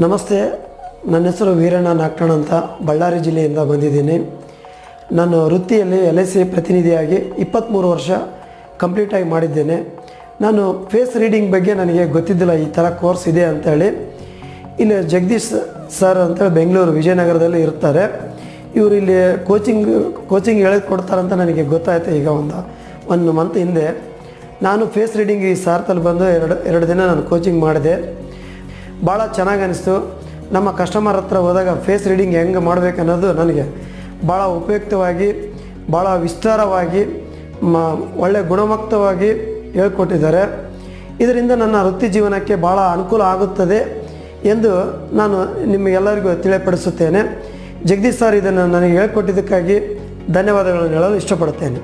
ನಮಸ್ತೆ, ನನ್ನ ಹೆಸರು ವೀರಣ್ಣ ನಾಗ್ಠಣ್ ಅಂತ ಬಳ್ಳಾರಿ ಜಿಲ್ಲೆಯಿಂದ ಬಂದಿದ್ದೀನಿ. ನಾನು ವೃತ್ತಿಯಲ್ಲಿ LIC ಪ್ರತಿನಿಧಿಯಾಗಿ 23 ವರ್ಷ ಕಂಪ್ಲೀಟಾಗಿ ಮಾಡಿದ್ದೇನೆ. ನಾನು ಫೇಸ್ ರೀಡಿಂಗ್ ಬಗ್ಗೆ ನನಗೆ ಗೊತ್ತಿದ್ದಿಲ್ಲ, ಈ ಥರ ಕೋರ್ಸ್ ಇದೆ ಅಂಥೇಳಿ. ಇಲ್ಲಿ ಜಗದೀಶ್ ಸರ್ ಅಂತೇಳಿ ಬೆಂಗಳೂರು ವಿಜಯನಗರದಲ್ಲಿ ಇರ್ತಾರೆ. ಇವರು ಇಲ್ಲಿ ಕೋಚಿಂಗ್ ಹೇಳಿಕೊಡ್ತಾರಂತ ನನಗೆ ಗೊತ್ತಾಯಿತು. ಈಗ ಒಂದು ಮಂತ್ ಹಿಂದೆ ನಾನು ಫೇಸ್ ರೀಡಿಂಗ್ ಈ ಸಾರ್ತಲ್ಲಿ ಬಂದು ಎರಡು ದಿನ ನಾನು ಕೋಚಿಂಗ್ ಮಾಡಿದೆ. ಭಾಳ ಚೆನ್ನಾಗಿ ಅನಿಸ್ತು. ನಮ್ಮ ಕಸ್ಟಮರ್ ಹತ್ರ ಹೋದಾಗ ಫೇಸ್ ರೀಡಿಂಗ್ ಹೆಂಗೆ ಮಾಡಬೇಕನ್ನೋದು ನನಗೆ ಭಾಳ ಉಪಯುಕ್ತವಾಗಿ, ಭಾಳ ವಿಸ್ತಾರವಾಗಿ, ಒಳ್ಳೆಯ ಗುಣಮಟ್ಟವಾಗಿ ಹೇಳ್ಕೊಟ್ಟಿದ್ದಾರೆ. ಇದರಿಂದ ನನ್ನ ವೃತ್ತಿ ಜೀವನಕ್ಕೆ ಭಾಳ ಅನುಕೂಲ ಆಗುತ್ತದೆ ಎಂದು ನಾನು ನಿಮಗೆಲ್ಲರಿಗೂ ತಿಳಿಯಪಡಿಸುತ್ತೇನೆ. ಜಗದೀಶ್ ಸರ್ ಇದನ್ನು ನನಗೆ ಹೇಳ್ಕೊಟ್ಟಿದ್ದಕ್ಕಾಗಿ ಧನ್ಯವಾದಗಳನ್ನು ಹೇಳಲು ಇಷ್ಟಪಡುತ್ತೇನೆ.